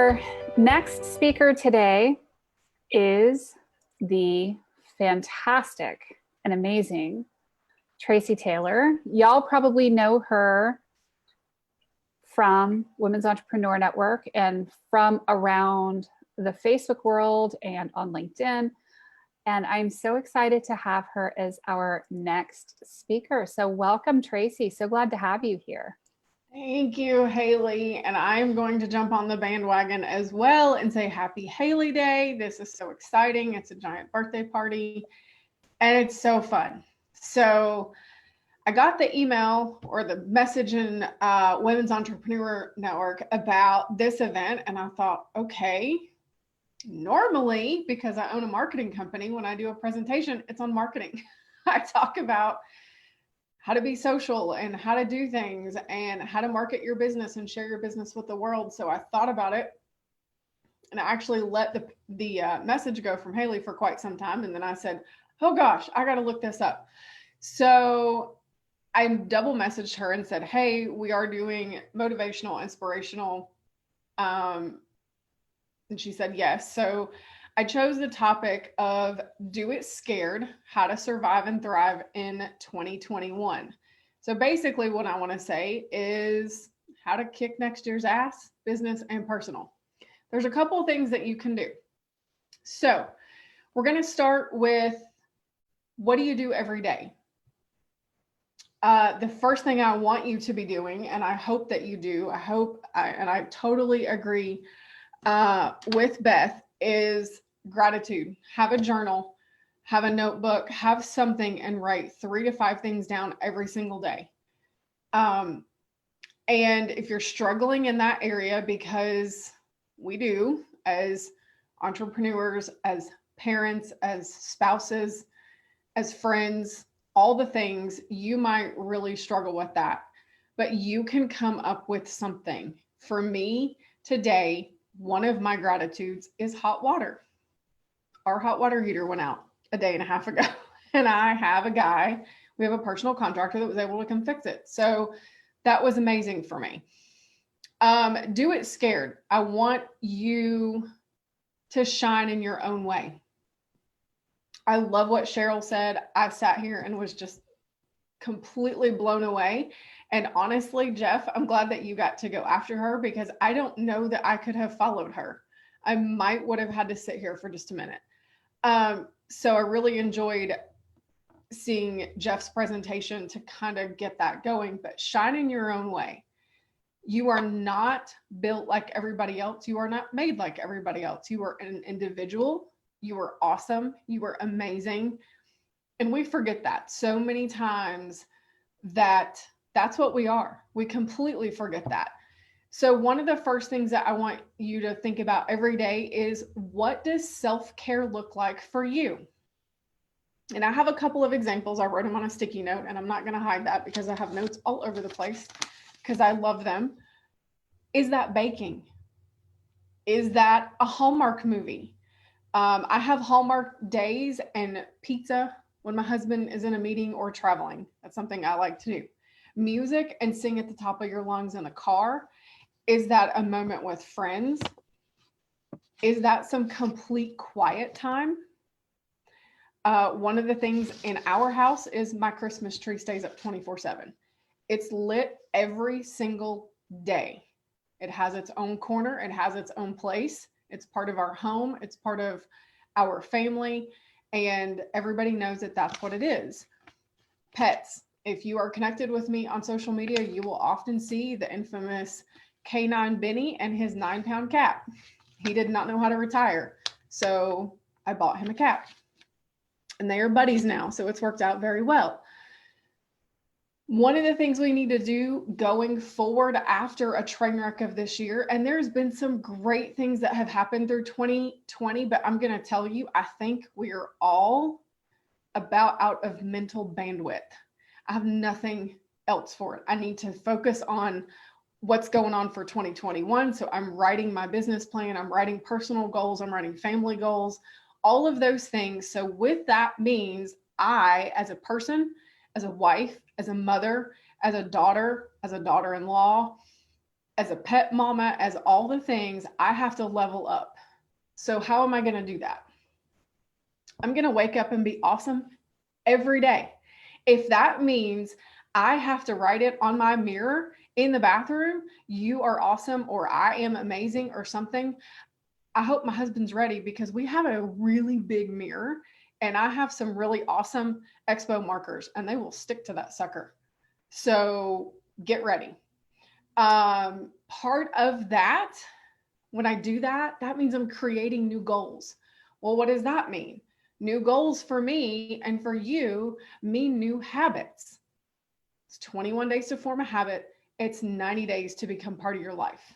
Our next speaker today is the fantastic and amazing Tracy Taylor. Y'all probably know her from Women's Entrepreneur Network and from around the Facebook world and on LinkedIn. And I'm so excited to have her as our next speaker. So welcome, Tracy. So glad to have you here. Thank you, Haley. And I'm going to jump on the bandwagon as well and say happy Haley Day. This is so exciting. It's a giant birthday party and it's so fun. So I got the email or the message in Women's Entrepreneur Network about this event. And I thought, okay, normally, because I own a marketing company, when I do a presentation, it's on marketing. I talk about how to be social and how to do things and how to market your business and share your business with the world. So I thought about it and I actually let the message go from Haley for quite some time. And then I said, oh gosh, I got to look this up. So I double messaged her and said, hey, we are doing motivational, inspirational. And she said, yes. So I chose the topic of Do It Scared, How to Survive and Thrive in 2021. So basically what I want to say is how to kick next year's ass, business and personal. There's a couple of things that you can do. So we're going to start with, what do you do every day? The first thing I want you to be doing, and I hope that you do, I totally agree with Beth, is gratitude. Have a journal, have a notebook, have something, and write 3 to 5 things down every single day. And if you're struggling in that area, because we do as entrepreneurs, as parents, as spouses, as friends, all the things, you might really struggle with that. But you can come up with something. For me today, one of my gratitudes is hot water. Our hot water heater went out a day and a half ago, and I have we have a personal contractor that was able to come fix it. So that was amazing for me. Do it scared. I want you to shine in your own way. I love what Cheryl said. I sat here and was just completely blown away. And honestly, Jeff, I'm glad that you got to go after her, because I don't know that I could have followed her. I would have had to sit here for just a minute. So I really enjoyed seeing Jeff's presentation to kind of get that going, but shine in your own way. You are not built like everybody else. You are not made like everybody else. You are an individual. You are awesome. You are amazing. And we forget that so many times, that's what we are. We completely forget that. So one of the first things that I want you to think about every day is, what does self-care look like for you? And I have a couple of examples. I wrote them on a sticky note, and I'm not going to hide that because I have notes all over the place because I love them. Is that baking? Is that a Hallmark movie? I have Hallmark days and pizza when my husband is in a meeting or traveling. That's something I like to do. Music and sing at the top of your lungs in a car. Is that a moment with friends? Is that some complete quiet time? One of the things in our house is my Christmas tree stays up 24/7. It's lit every single day. It has its own corner. It has its own place. It's part of our home. It's part of our family. And everybody knows that that's what it is. Pets. If you are connected with me on social media, you will often see the infamous K9 Benny and his 9-pound cat. He did not know how to retire. So I bought him a cat. And they are buddies now. So it's worked out very well. One of the things we need to do going forward after a train wreck of this year, and there's been some great things that have happened through 2020, but I'm going to tell you, I think we are all about out of mental bandwidth. I have nothing else for it. I need to focus on what's going on for 2021. So I'm writing my business plan. I'm writing personal goals. I'm writing family goals, all of those things. So with that means I, as a person, as a wife, as a mother, as a daughter-in-law, as a pet mama, as all the things, I have to level up. So how am I going to do that? I'm going to wake up and be awesome every day. If that means I have to write it on my mirror in the bathroom, you are awesome, or I am amazing, or something, I hope my husband's ready, because we have a really big mirror and I have some really awesome expo markers and they will stick to that sucker. So get ready. Part of that, when I do that, that means I'm creating new goals. Well, what does that mean? New goals for me and for you mean new habits. It's 21 days to form a habit. It's 90 days to become part of your life.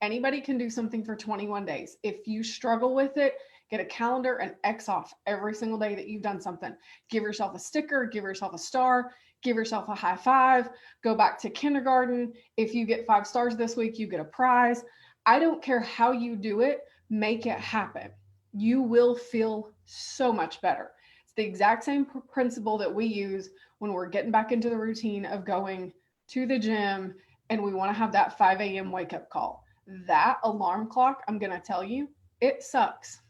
Anybody can do something for 21 days. If you struggle with it, get a calendar and X off every single day that you've done something. Give yourself a sticker, give yourself a star, give yourself a high five, go back to kindergarten. If you get 5 stars this week, you get a prize. I don't care how you do it, make it happen. You will feel so much better. It's the exact same principle that we use when we're getting back into the routine of going to the gym and we want to have that 5 a.m. wake up call. That alarm clock, I'm going to tell you, it sucks,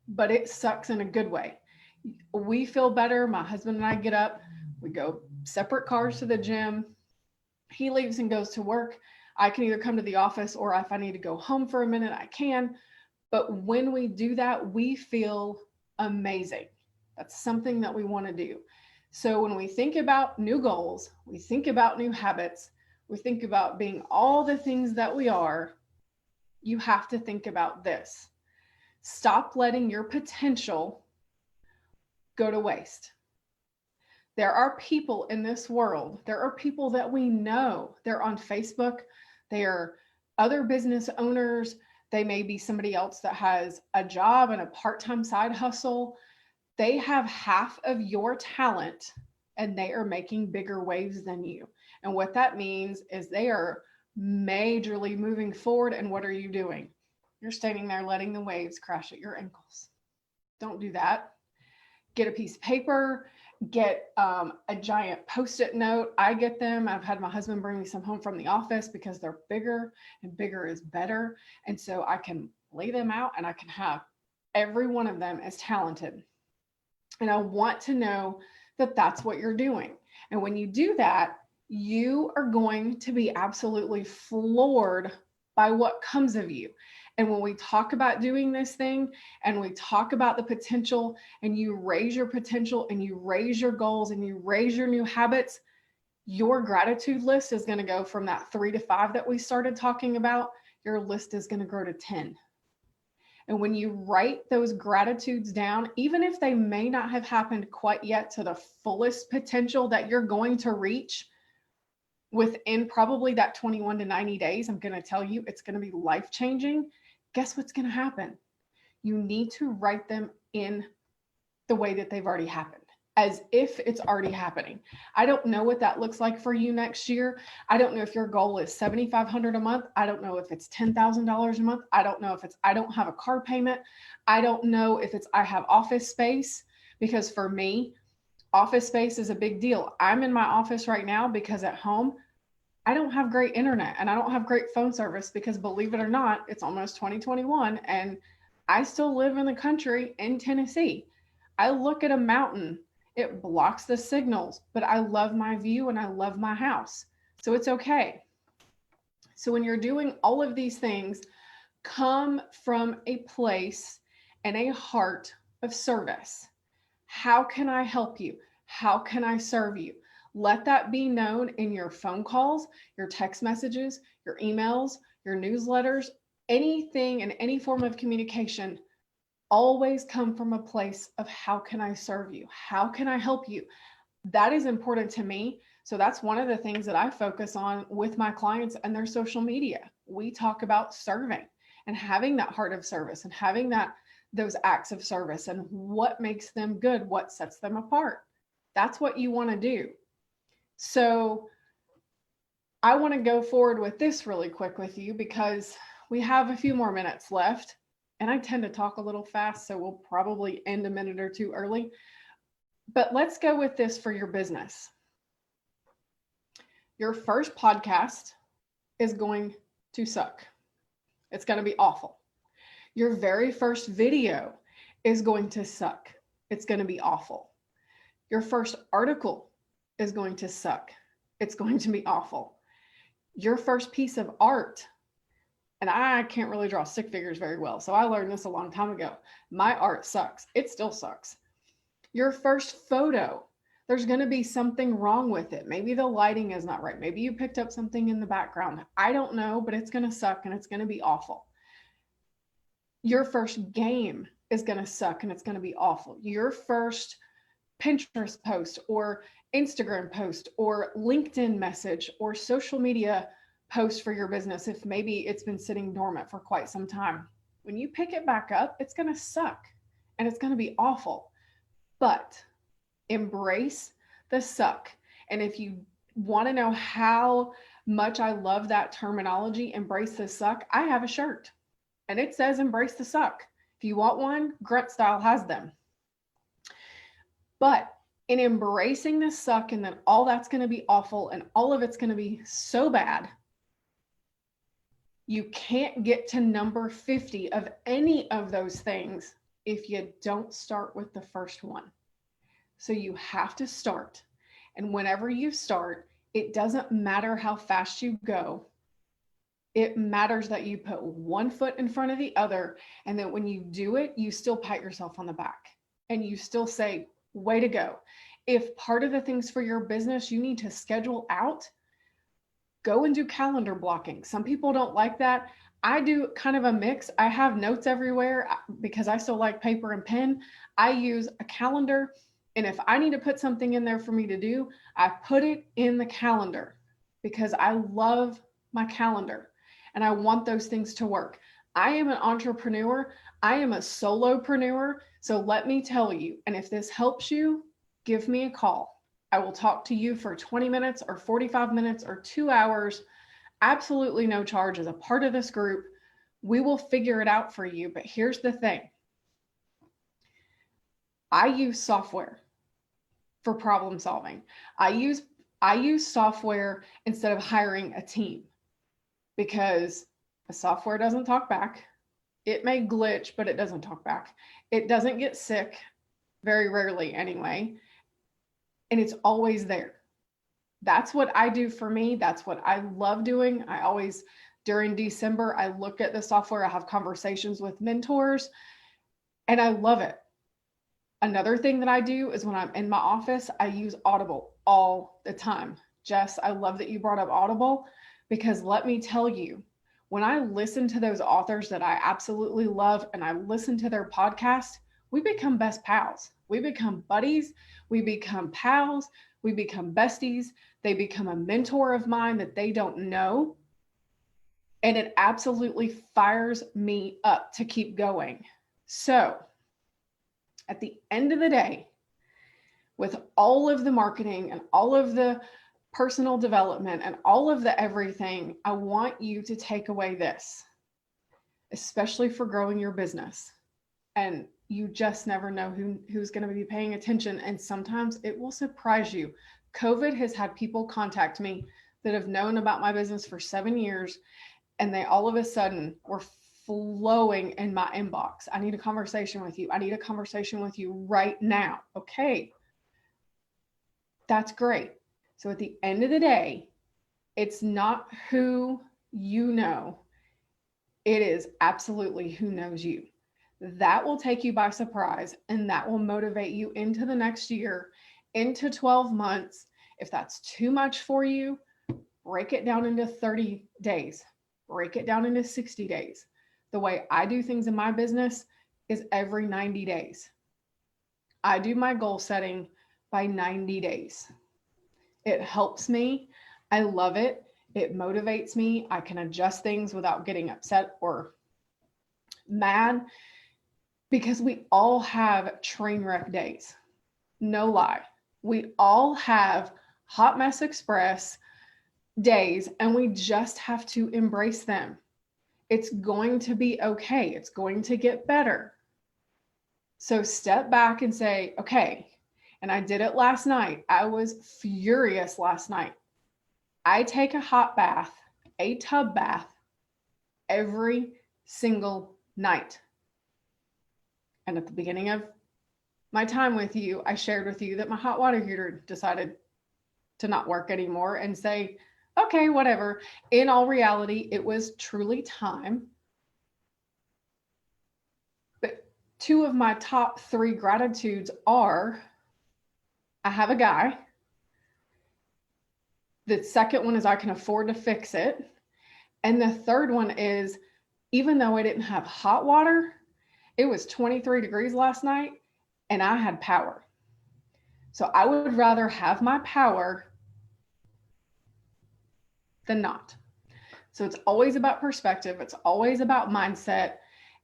but it sucks in a good way. We feel better. My husband and I get up, we go separate cars to the gym. He leaves and goes to work. I can either come to the office, or if I need to go home for a minute, I can. But when we do that, we feel amazing. That's something that we want to do. So when we think about new goals, we think about new habits, we think about being all the things that we are, you have to think about this. Stop letting your potential go to waste. There are people in this world, there are people that we know, they're on Facebook, they are other business owners, they may be somebody else that has a job and a part-time side hustle. They have half of your talent and they are making bigger waves than you. And what that means is they are majorly moving forward. And what are you doing? You're standing there letting the waves crash at your ankles. Don't do that. Get a piece of paper, get a giant Post-it note. I get them. I've had my husband bring me some home from the office because they're bigger and bigger is better. And so I can lay them out and I can have every one of them as talented. And I want to know that that's what you're doing. And when you do that, you are going to be absolutely floored by what comes of you. And when we talk about doing this thing and we talk about the potential, and you raise your potential and you raise your goals and you raise your new habits, your gratitude list is going to go from that 3 to 5 that we started talking about. Your list is going to grow to 10. And when you write those gratitudes down, even if they may not have happened quite yet to the fullest potential that you're going to reach within probably that 21 to 90 days, I'm going to tell you it's going to be life-changing. Guess what's going to happen? You need to write them in the way that they've already happened, as if it's already happening. I don't know what that looks like for you next year. I don't know if your goal is $7,500 a month. I don't know if it's $10,000 a month. I don't know if it's I don't have a car payment. I don't know if it's I have office space, because for me, office space is a big deal. I'm in my office right now because at home, I don't have great internet and I don't have great phone service, because believe it or not, it's almost 2021 and I still live in the country in Tennessee. I look at a mountain, it blocks the signals, but I love my view and I love my house. So it's okay. So when you're doing all of these things, come from a place and a heart of service. How can I help you? How can I serve you? Let that be known in your phone calls, your text messages, your emails, your newsletters, anything in any form of communication. Always come from a place of how can I serve you? How can I help you? That is important to me. So that's one of the things that I focus on with my clients and their social media. We talk about serving and having that heart of service and having those acts of service and what makes them good, what sets them apart. That's what you want to do. So I want to go forward with this really quick with you because we have a few more minutes left and I tend to talk a little fast, so we'll probably end a minute or two early. But let's go with this for your business. Your first podcast is going to suck. It's going to be awful. Your very first video is going to suck. It's going to be awful. Your first article is going to suck. It's going to be awful. Your first piece of art, and I can't really draw stick figures very well, so I learned this a long time ago. My art sucks. It still sucks. Your first photo, there's going to be something wrong with it. Maybe the lighting is not right. Maybe you picked up something in the background. I don't know, but it's going to suck and it's going to be awful. Your first game is going to suck and it's going to be awful. Your first Pinterest post or Instagram post or LinkedIn message or social media post for your business, if maybe it's been sitting dormant for quite some time, when you pick it back up, it's going to suck and it's going to be awful. But embrace the suck. And if you want to know how much I love that terminology, embrace the suck, I have a shirt and it says embrace the suck. If you want one, Grunt Style has them. But in embracing the suck and then all that's going to be awful and all of it's going to be so bad, you can't get to number 50 of any of those things if you don't start with the first one. So you have to start. And whenever you start, it doesn't matter how fast you go. It matters that you put one foot in front of the other. And that when you do it, you still pat yourself on the back and you still say, way to go. If part of the things for your business you need to schedule out, go and do calendar blocking. Some people don't like that. I do kind of a mix. I have notes everywhere because I still like paper and pen. I use a calendar. And if I need to put something in there for me to do, I put it in the calendar because I love my calendar and I want those things to work. I am an entrepreneur. I am a solopreneur. So let me tell you, and if this helps you, give me a call. I will talk to you for 20 minutes or 45 minutes or 2 hours. Absolutely no charge as a part of this group. We will figure it out for you. But here's the thing. I use software for problem solving. I use software instead of hiring a team because the software doesn't talk back. It may glitch, but it doesn't talk back. It doesn't get sick, very rarely anyway, and it's always there. That's what I do for me. That's what I love doing. I always, during December, I look at the software. I have conversations with mentors, and I love it. Another thing that I do is when I'm in my office, I use Audible all the time. Jess, I love that you brought up Audible because let me tell you, when I listen to those authors that I absolutely love and I listen to their podcast, we become best pals. We become buddies. We become pals. We become besties. They become a mentor of mine that they don't know. And it absolutely fires me up to keep going. So at the end of the day, with all of the marketing and all of the personal development and all of the everything, I want you to take away this, especially for growing your business. And you just never know who's going to be paying attention. And sometimes it will surprise you. COVID has had people contact me that have known about my business for 7 years, and they all of a sudden were flowing in my inbox. I need a conversation with you. I need a conversation with you right now. Okay. That's great. So at the end of the day, it's not who you know. It is absolutely who knows you. That will take you by surprise and that will motivate you into the next year, into 12 months. If that's too much for you, break it down into 30 days, break it down into 60 days. The way I do things in my business is every 90 days. I do my goal setting by 90 days. It helps me. I love it. It motivates me. I can adjust things without getting upset or mad because we all have train wreck days. No lie. We all have hot mess express days and we just have to embrace them. It's going to be okay. It's going to get better. So step back and say, okay, and I did it last night. I was furious last night. I take a hot bath, a tub bath, every single night. And at the beginning of my time with you, I shared with you that my hot water heater decided to not work anymore and say, okay, whatever. In all reality, it was truly time. But two of my top 3 gratitudes are I have a guy. The second one is I can afford to fix it. And the third one is even though I didn't have hot water, it was 23 degrees last night and I had power. So I would rather have my power than not. So it's always about perspective. It's always about mindset.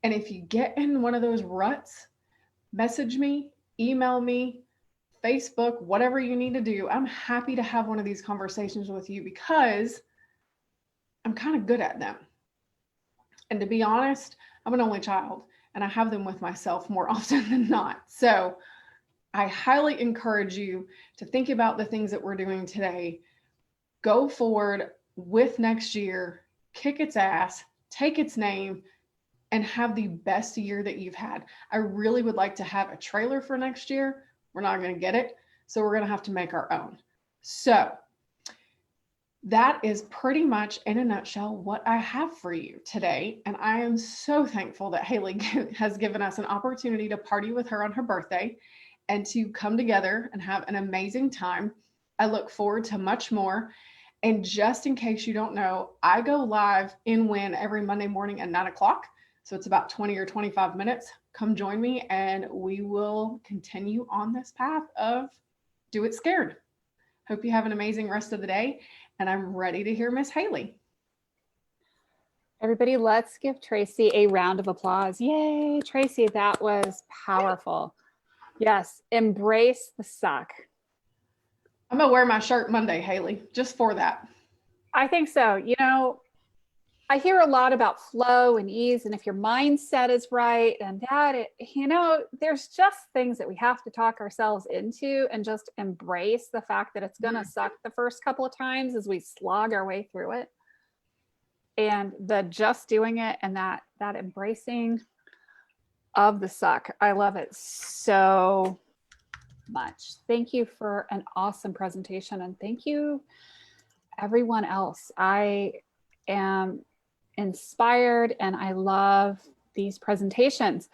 And if you get in one of those ruts, message me, email me, Facebook, whatever you need to do. I'm happy to have one of these conversations with you because I'm kind of good at them. And to be honest, I'm an only child and I have them with myself more often than not. So I highly encourage you to think about the things that we're doing today. Go forward with next year, kick its ass, take its name, and have the best year that you've had. I really would like to have a trailer for next year. We're not going to get it, so we're going to have to make our own. So that is pretty much in a nutshell what I have for you today. And I am so thankful that Haley has given us an opportunity to party with her on her birthday and to come together and have an amazing time. I look forward to much more. And just in case you don't know, I go live in WEN every Monday morning at 9 o'clock. So it's about 20 or 25 minutes. Come join me and we will continue on this path of do it scared. Hope you have an amazing rest of the day. And I'm ready to hear Miss Haley. Everybody, let's give Tracy a round of applause. Yay, Tracy, that was powerful. Yes, embrace the suck. I'm going to wear my shirt Monday, Haley, just for that. I think so. You know, I hear a lot about flow and ease, and if your mindset is right and that, you know, there's just things that we have to talk ourselves into and just embrace the fact that it's going to suck the first couple of times as we slog our way through it. And the just doing it and that embracing of the suck. I love it so much. Thank you for an awesome presentation. And thank you, everyone else. I am inspired and I love these presentations.